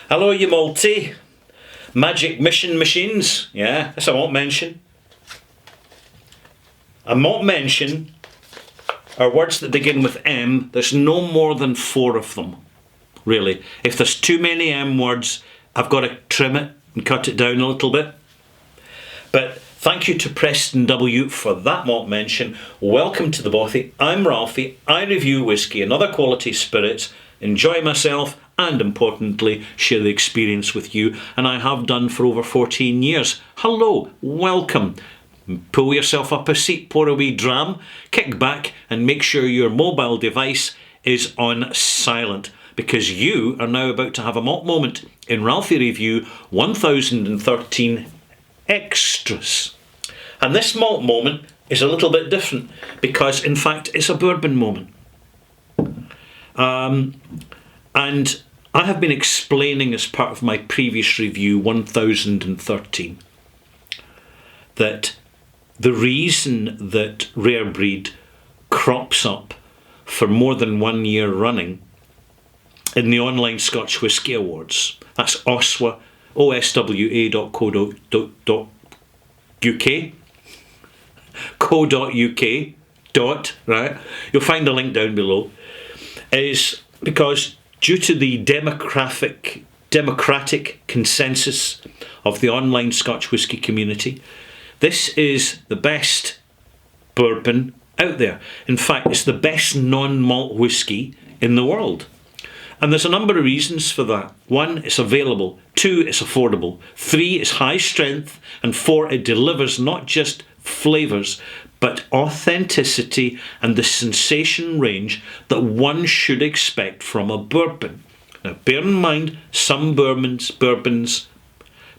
Hello, you multi magic mission machines. Yeah, that's a malt mention. A malt mention are words that begin with M. There's no more than 4 of them, really. If there's too many M words, I've got to trim it and cut it down a little bit. But thank you to Preston W for that malt mention. Welcome to the Bothy. I'm Ralphie. I review whiskey and other quality spirits, enjoy myself, and importantly, share the experience with you. And I have done for over 14 years. Hello, welcome. Pull yourself up a seat, pour a wee dram, kick back, and make sure your mobile device is on silent, because you are now about to have a malt moment in Ralphie Review 1013 Extras. And this malt moment is a little bit different because, in fact, it's a bourbon moment. And I have been explaining as part of my previous review, 1013, that the reason that Rare Breed crops up for more than 1 year running in the online Scotch Whisky Awards, that's OSWA, oswa.co.uk, right? You'll find a link down below, is because due to the democratic consensus of the online Scotch whisky community, this is the best bourbon out there. In fact, it's the best non-malt whisky in the world. And there's a number of reasons for that. 1, it's available. 2, it's affordable. 3, it's high strength. And 4, it delivers not just flavours, but authenticity and the sensation range that one should expect from a bourbon. Now, bear in mind, some bourbons,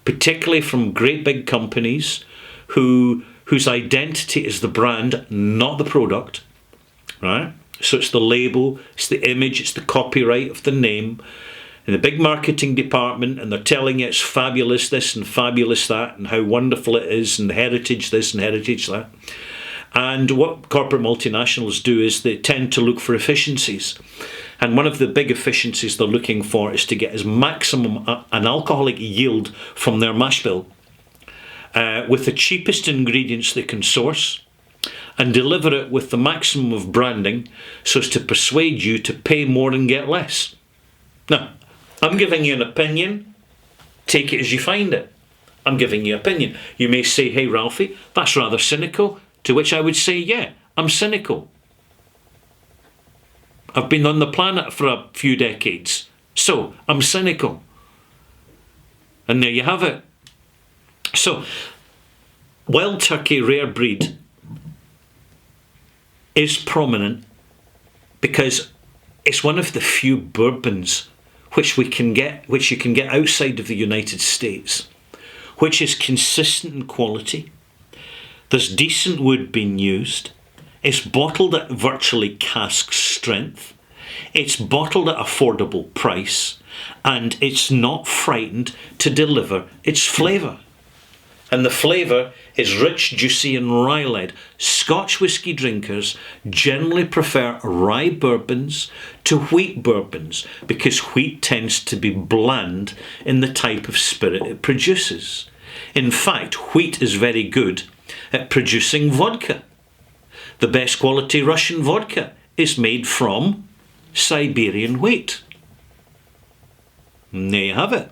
particularly from great big companies, whose identity is the brand, not the product, right? So it's the label, it's the image, it's the copyright of the name, in the big marketing department, and they're telling you it's fabulous this and fabulous that, and how wonderful it is, and heritage this and heritage that. And what corporate multinationals do is they tend to look for efficiencies. And one of the big efficiencies they're looking for is to get as maximum an alcoholic yield from their mash bill with the cheapest ingredients they can source, and deliver it with the maximum of branding so as to persuade you to pay more and get less. Now, I'm giving you an opinion. Take it as you find it. I'm giving you an opinion. You may say, hey, Ralphie, that's rather cynical. To which I would say, yeah, I'm cynical. I've been on the planet for a few decades, so I'm cynical. And there you have it. So, Wild Turkey Rare Breed is prominent because it's one of the few bourbons which you can get outside of the United States, which is consistent in quality. There's decent wood being used. It's bottled at virtually cask strength. It's bottled at affordable price, and it's not frightened to deliver its flavour. And the flavour is rich, juicy and rye-led. Scotch whisky drinkers generally prefer rye bourbons to wheat bourbons because wheat tends to be bland in the type of spirit it produces. In fact, wheat is very good at producing vodka. The best quality Russian vodka is made from Siberian wheat. And there you have it.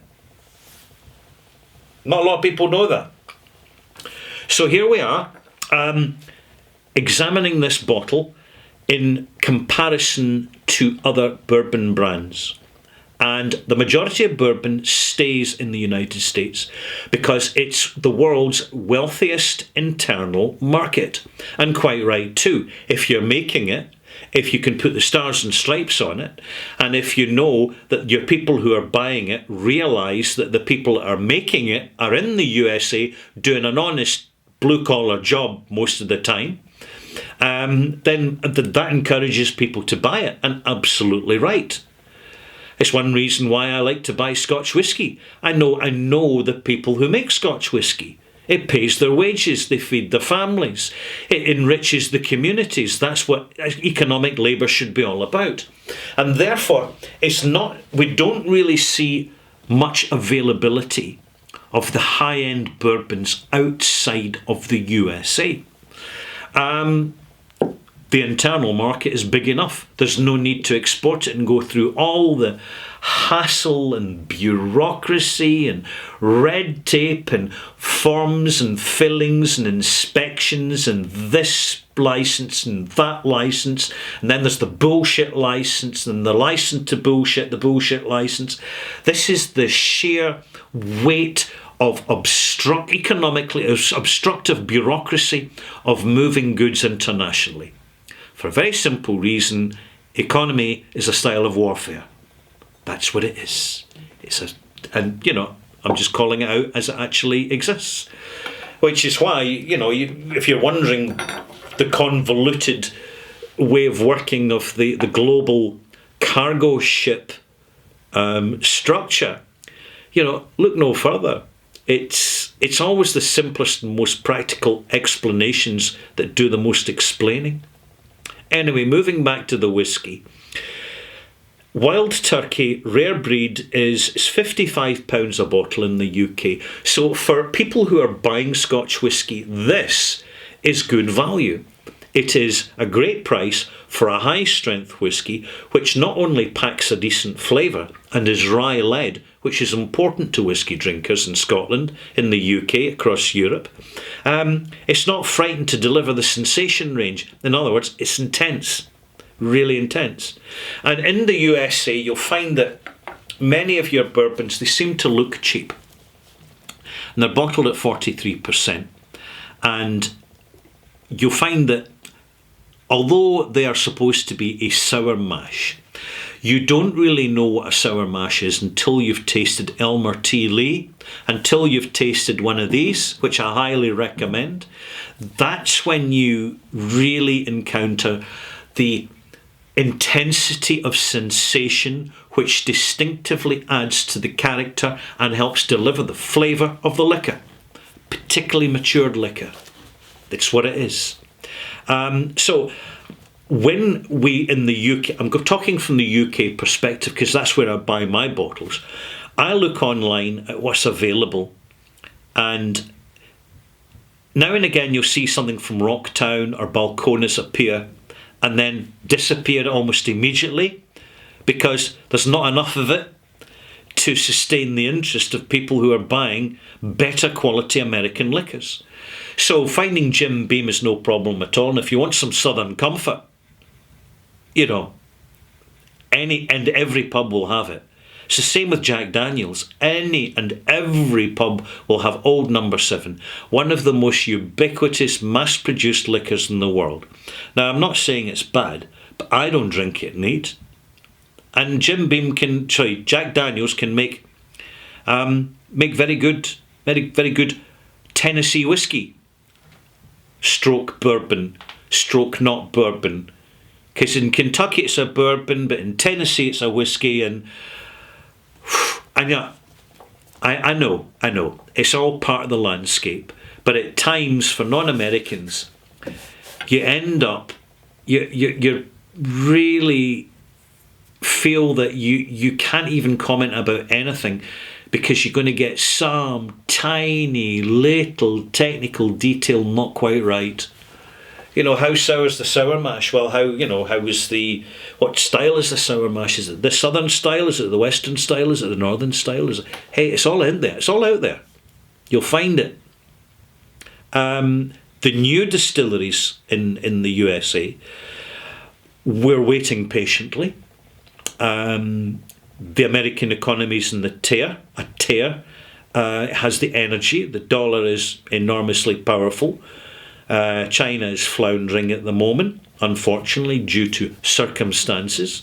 Not a lot of people know that. So here we are, examining this bottle in comparison to other bourbon brands. And the majority of bourbon stays in the United States because it's the world's wealthiest internal market. And quite right too. If you're making it, if you can put the stars and stripes on it, and if you know that your people who are buying it realise that the people that are making it are in the USA doing an honest blue-collar job most of the time, then that encourages people to buy it, and absolutely right. It's one reason why I like to buy Scotch whisky. I know the people who make Scotch whisky. It pays their wages, they feed their families, it enriches the communities. That's what economic labour should be all about. And therefore, we don't really see much availability of the high-end bourbons outside of the USA. The internal market is big enough. There's no need to export it and go through all the hassle and bureaucracy and red tape and forms and fillings and inspections and this license and that license, and then there's the bullshit license and the license to bullshit, the bullshit license. This is the sheer weight of economically obstructive bureaucracy of moving goods internationally. For a very simple reason, economy is a style of warfare. That's what it is. I'm just calling it out as it actually exists. Which is why, if you're wondering the convoluted way of working of the global cargo ship structure, look no further. It's always the simplest and most practical explanations that do the most explaining. Anyway, moving back to the whiskey. Wild Turkey rare breed is £55 a bottle in the UK. So for people who are buying Scotch whisky, this is good value. It is a great price for a high-strength whisky, which not only packs a decent flavour and is rye-led, which is important to whisky drinkers in Scotland, in the UK, across Europe. It's not frightened to deliver the sensation range. In other words, it's intense, really intense. And in the USA, you'll find that many of your bourbons, they seem to look cheap. And they're bottled at 43%. And you'll find that although they are supposed to be a sour mash, you don't really know what a sour mash is until you've tasted Elmer T. Lee, until you've tasted one of these, which I highly recommend. That's when you really encounter the intensity of sensation which distinctively adds to the character and helps deliver the flavour of the liquor, particularly matured liquor. That's what it is. So when we in the UK, I'm talking from the UK perspective because that's where I buy my bottles. I look online at what's available, and now and again you'll see something from Rocktown or Balcones appear and then disappear almost immediately because there's not enough of it to sustain the interest of people who are buying better quality American liquors. So finding Jim Beam is no problem at all. And if you want some southern comfort, any and every pub will have it. It's the same with Jack Daniels. Any and every pub will have Old Number 7, one of the most ubiquitous mass-produced liquors in the world. Now, I'm not saying it's bad, but I don't drink it neat. And Jack Daniels can make very good Tennessee whiskey, stroke bourbon, stroke not bourbon. Because in Kentucky it's a bourbon, but in Tennessee it's a whiskey, and yeah, I know, it's all part of the landscape. But at times, for non-Americans, you end up, you really feel that you can't even comment about anything because you're going to get some tiny little technical detail not quite right. How sour is the sour mash? Well, what style is the sour mash? Is it the southern style? Is it the western style? Is it the northern style? Hey, it's all in there. It's all out there. You'll find it. The new distilleries in the USA, we're waiting patiently. The American economy's in a tear. It has the energy. The dollar is enormously powerful. China is floundering at the moment, unfortunately, due to circumstances.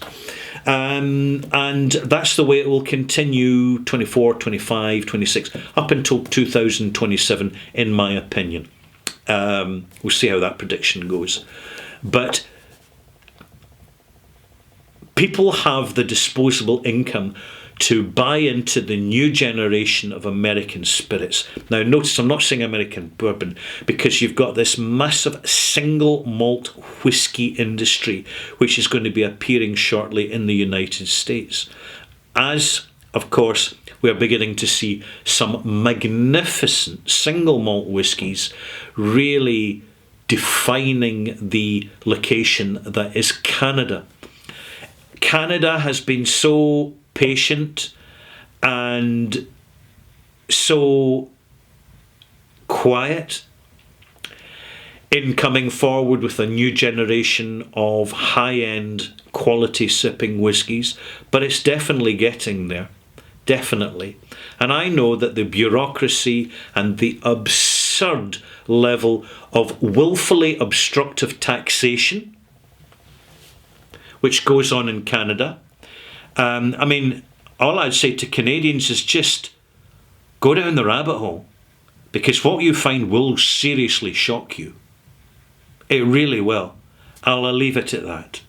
And that's the way it will continue 24, 25, 26, up until 2027, in my opinion. We'll see how that prediction goes. But people have the disposable income to buy into the new generation of American spirits. Now notice I'm not saying American bourbon, because you've got this massive single malt whiskey industry which is going to be appearing shortly in the United States. As, of course, we are beginning to see some magnificent single malt whiskies really defining the location that is Canada. Canada has been so patient and so quiet in coming forward with a new generation of high-end quality sipping whiskies, but it's definitely getting there. Definitely. And I know that the bureaucracy and the absurd level of willfully obstructive taxation which goes on in Canada, I mean, all I'd say to Canadians is just go down the rabbit hole, because what you find will seriously shock you. It really will. I'll leave it at that.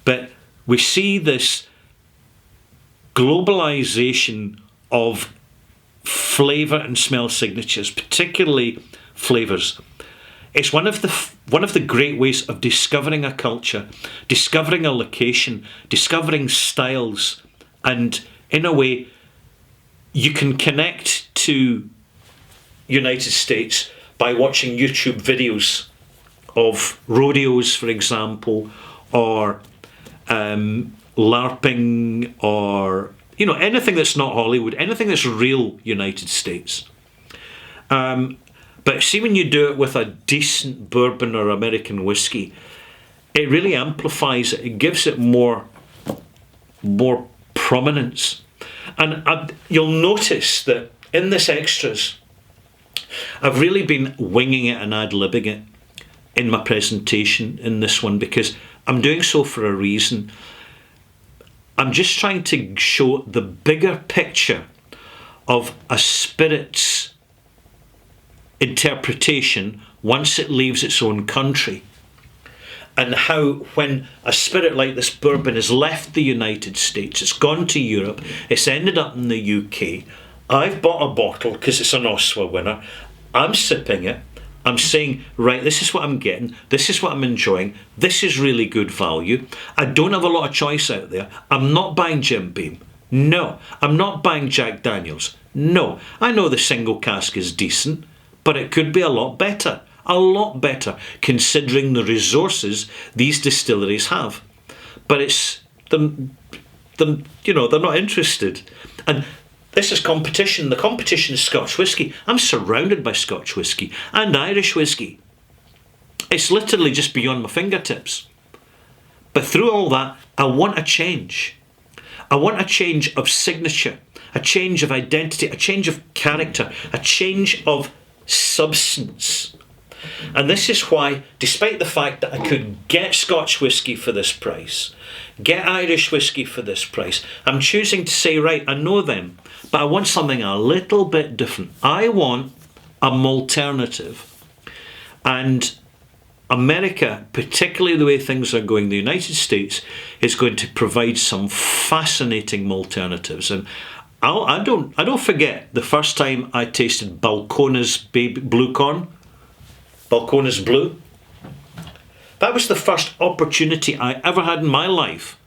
But we see this globalization of flavour and smell signatures, particularly flavours. It's one of the great ways of discovering a culture, discovering a location, discovering styles, and in a way you can connect to United States by watching YouTube videos of rodeos, for example, or LARPing, or anything that's not Hollywood, anything that's real United States. But see, when you do it with a decent bourbon or American whiskey, it really amplifies it. It gives it more prominence. And you'll notice that in this extras, I've really been winging it and ad-libbing it in my presentation in this one, because I'm doing so for a reason. I'm just trying to show the bigger picture of a spirit's interpretation once it leaves its own country, and how when a spirit like this bourbon has left the United States, it's gone to Europe, it's ended up in the UK. I've bought a bottle because it's an OSWA winner. I'm sipping it. I'm saying, right, this is what I'm getting. This is what I'm enjoying. This is really good value. I don't have a lot of choice out there. I'm not buying Jim Beam. No. I'm not buying Jack Daniels. No. I know the single cask is decent, but it could be a lot better, considering the resources these distilleries have. But it's them, they're not interested. And this is competition. The competition is Scotch whisky. I'm surrounded by Scotch whisky and Irish whisky. It's literally just beyond my fingertips. But through all that, I want a change. I want a change of signature, a change of identity, a change of character, a change of substance. And this is why, despite the fact that I could get Scotch whisky for this price, get Irish whisky for this price, I'm choosing to say, right, I know them, but I want something a little bit different. I want a malternative. And America, particularly the way things are going, the United States, is going to provide some fascinating malternatives. And I don't forget the first time I tasted Balcones Blue Corn. Balcones Blue. That was the first opportunity I ever had in my life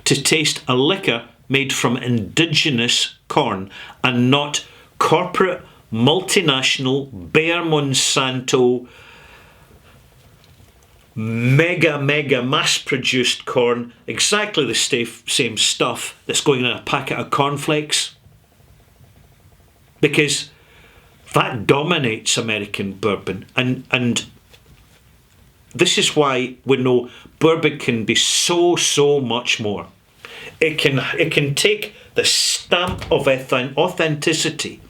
to taste a liquor made from indigenous corn and not corporate, multinational, Bayer Monsanto, mega mass-produced corn, exactly the same stuff that's going in a packet of cornflakes. Because that dominates American bourbon, and this is why we know bourbon can be so much more. It can take the stamp of authenticity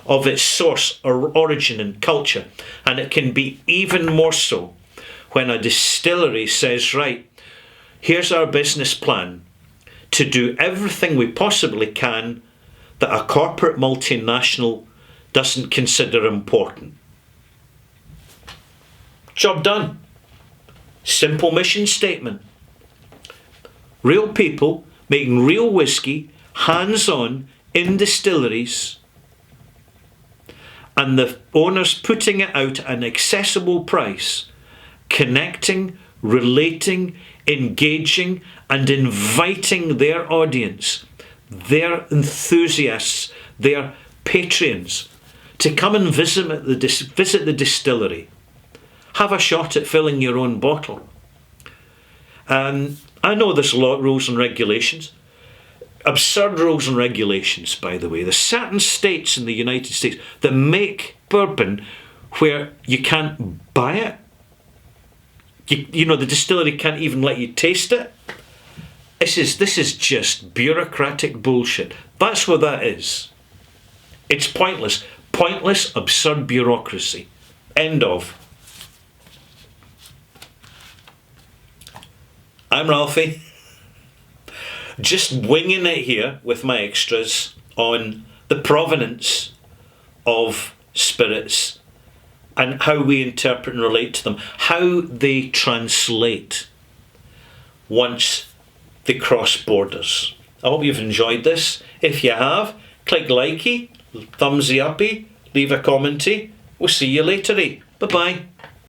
of its source or origin and culture, and it can be even more so when a distillery says, right, here's our business plan to do everything we possibly can that a corporate multinational doesn't consider important. Job done. Simple mission statement. Real people making real whiskey, hands-on, in distilleries, and the owners putting it out at an accessible price, connecting, relating, engaging, and inviting their audience. They're enthusiasts. They're patrons. To come and visit the distillery. Have a shot at filling your own bottle. I know there's a lot of rules and regulations. Absurd rules and regulations, by the way. There's certain states in the United States that make bourbon where you can't buy it. You know, the distillery can't even let you taste it. This is just bureaucratic bullshit. That's what that is. It's pointless. Pointless, absurd bureaucracy. End of. I'm Ralphie. Just winging it here with my extras on the provenance of spirits and how we interpret and relate to them, how they translate once they cross borders. I hope you've enjoyed this. If you have, click likey, thumbsy uppy, leave a commenty. We'll see you later. Bye-bye.